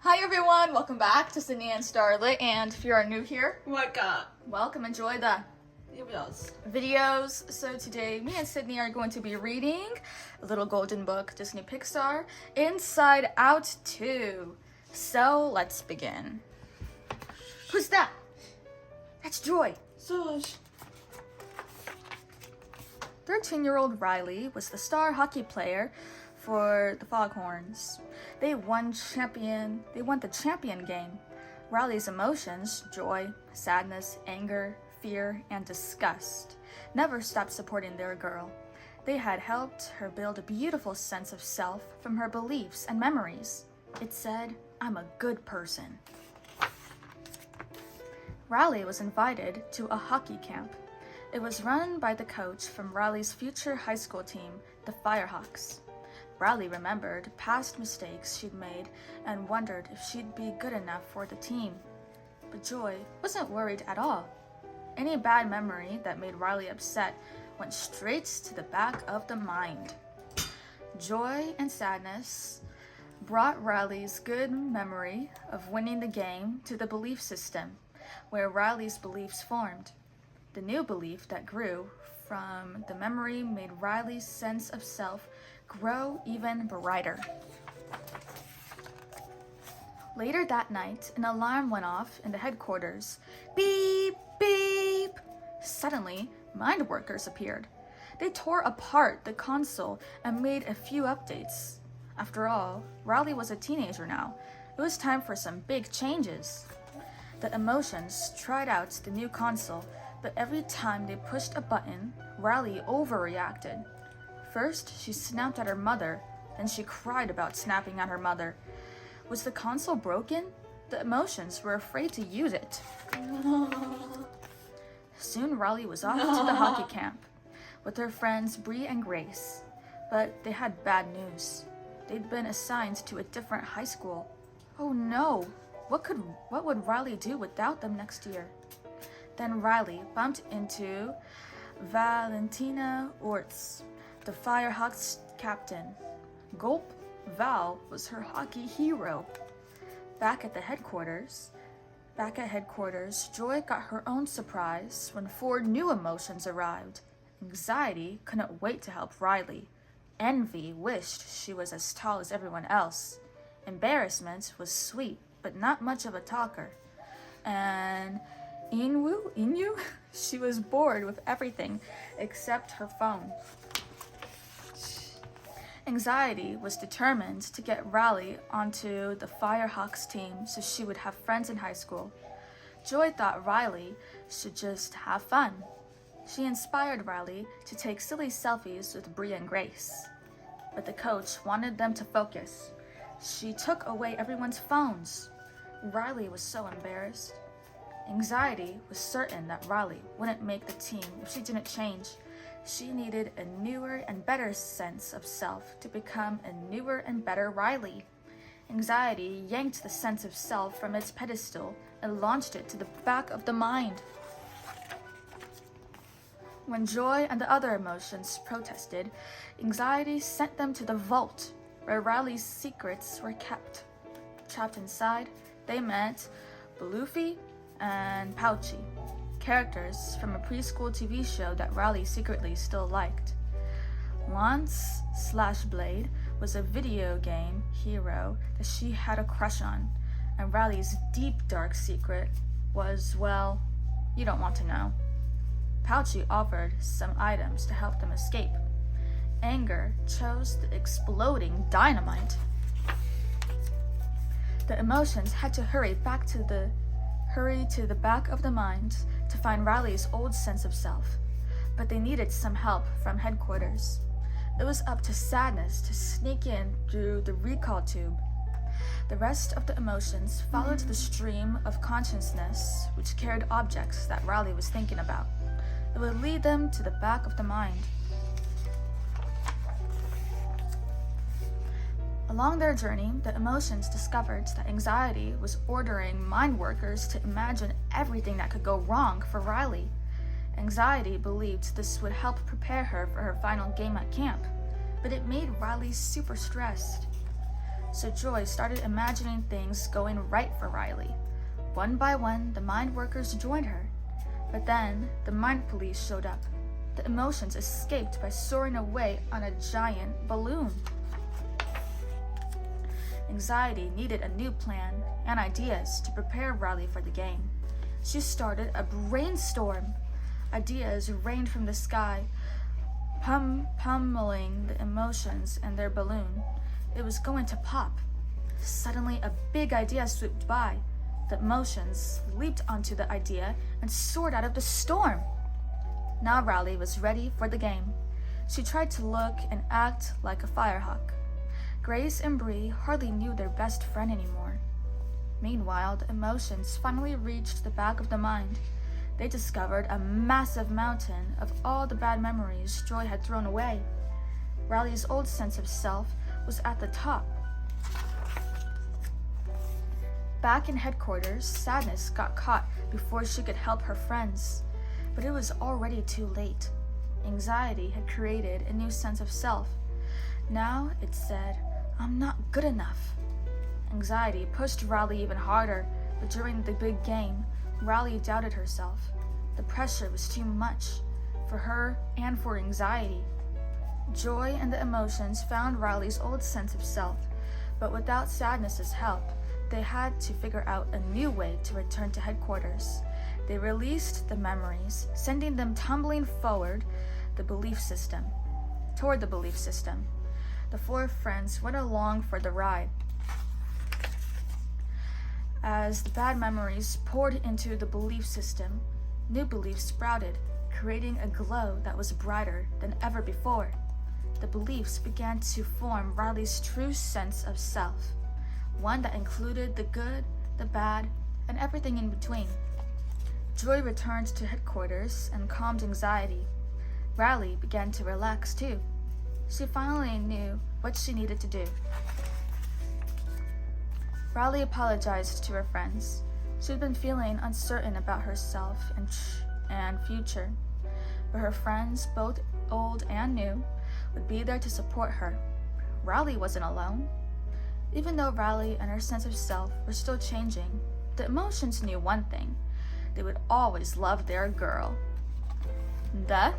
Hi everyone, welcome back to Sydney and Starlet, and if you are new here, welcome, enjoy the 要不要吃？ videos. So today, me and Sydney are going to be reading a little golden book, Disney Pixar, Inside Out 2. So let's begin. Who's that? That's Joy. So Thirteen-year-old Riley was the star hockey player for the Foghorns. They won the champion game. Riley's emotions, joy, sadness, anger, fear, and disgust, never stopped supporting their girl. They had helped her build a beautiful sense of self from her beliefs and memories. It said, "I'm a good person." Riley was invited to a hockey camp. It was run by the coach from Riley's future high school team, the Firehawks. Riley remembered past mistakes she'd made and wondered if she'd be good enough for the team. But Joy wasn't worried at all. Any bad memory that made Riley upset went straight to the back of the mind. Joy and sadness brought Riley's good memory of winning the game to the belief system, where Riley's beliefs formed. The new belief that grew from the memory made Riley's sense of self grow even brighter. Later that night, an alarm went off in the headquarters. Beep, beep! Suddenly, mind workers appeared. They tore apart the console and made a few updates. After all, Riley was a teenager now. It was time for some big changes. The emotions tried out the new console, but every time they pushed a button, Riley overreacted. First, she snapped at her mother, then she cried about snapping at her mother. Was the console broken? The emotions were afraid to use it. Soon Riley was off to the hockey camp with her friends Bree and Grace, but they had bad news. They'd been assigned to a different high school. Oh no! What would Riley do without them next year? Then Riley bumped into Valentina Orts, the Firehawks captain. Gulp, Val was her hockey hero. Back at headquarters, Joy got her own surprise when 4 new emotions arrived. Anxiety couldn't wait to help Riley. Envy wished she was as tall as everyone else. Embarrassment was sweet, but not much of a talker. And Inu, she was bored with everything except her phone. Anxiety was determined to get Riley onto the Firehawks team so she would have friends in high school. Joy thought Riley should just have fun. She inspired Riley to take silly selfies with Bree and Grace. But the coach wanted them to focus. She took away everyone's phones. Riley was so embarrassed. Anxiety was certain that Riley wouldn't make the team if she didn't change. She needed a newer and better sense of self to become a newer and better Riley. Anxiety yanked the sense of self from its pedestal and launched it to the back of the mind. When joy and the other emotions protested, anxiety sent them to the vault, where Riley's secrets were kept. Trapped inside, they met Belufi and Pouchy, characters from a preschool TV show that Riley secretly still liked. Lance/Blade was a video game hero that she had a crush on, and Riley's deep dark secret was, well, you don't want to know. Pouchy offered some items to help them escape. Anger chose the exploding dynamite. The emotions had to hurry to the back of the mind to find Riley's old sense of self, but they needed some help from headquarters. It was up to sadness to sneak in through the recall tube. The rest of the emotions followed the stream of consciousness which carried objects that Riley was thinking about. It would lead them to the back of the mind. Along their journey, the emotions discovered that anxiety was ordering mind workers to imagine everything that could go wrong for Riley. Anxiety believed this would help prepare her for her final game at camp, but it made Riley super stressed. So Joy started imagining things going right for Riley. One by one, the mind workers joined her. But then, the mind police showed up. The emotions escaped by soaring away on a giant balloon. Anxiety needed a new plan and ideas to prepare Riley for the game. She started a brainstorm. Ideas rained from the sky, pummeling the emotions in their balloon. It was going to pop. Suddenly, a big idea swooped by. The emotions leaped onto the idea and soared out of the storm. Now Riley was ready for the game. She tried to look and act like a firehawk. Grace and Bree hardly knew their best friend anymore. Meanwhile, the emotions finally reached the back of the mind. They discovered a massive mountain of all the bad memories Joy had thrown away. Riley's old sense of self was at the top. Back in headquarters, Sadness got caught before she could help her friends. But it was already too late. Anxiety had created a new sense of self. Now it said, "I'm not good enough." Anxiety pushed Riley even harder, but during the big game, Riley doubted herself. The pressure was too much for her and for Anxiety. Joy and the emotions found Riley's old sense of self, but without Sadness's help, they had to figure out a new way to return to headquarters. They released the memories, sending them tumbling toward the belief system. The four friends went along for the ride. As the bad memories poured into the belief system, new beliefs sprouted, creating a glow that was brighter than ever before. The beliefs began to form Riley's true sense of self, one that included the good, the bad, and everything in between. Joy returned to headquarters and calmed Anxiety. Riley began to relax too. She finally knew what she needed to do. Riley apologized to her friends. She'd been feeling uncertain about herself and future, but her friends, both old and new, would be there to support her. Riley wasn't alone. Even though Riley and her sense of self were still changing, the emotions knew one thing: they would always love their girl. The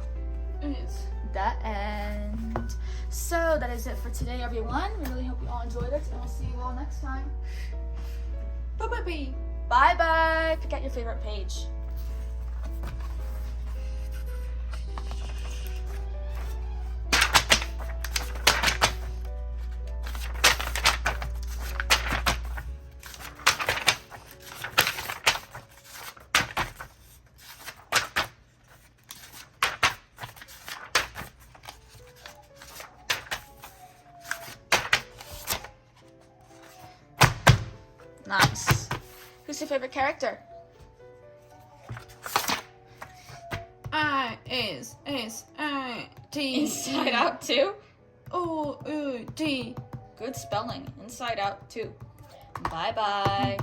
end. So that is it for today, everyone. We really hope you all enjoyed it, and we'll see you all next time. Bye-bye. Bye-bye. Pick out your favorite page. Nice. Who's your favorite character? I-S-S-I-T. Inside Out 2? O-U-T. Good spelling. Inside Out 2. Bye-bye.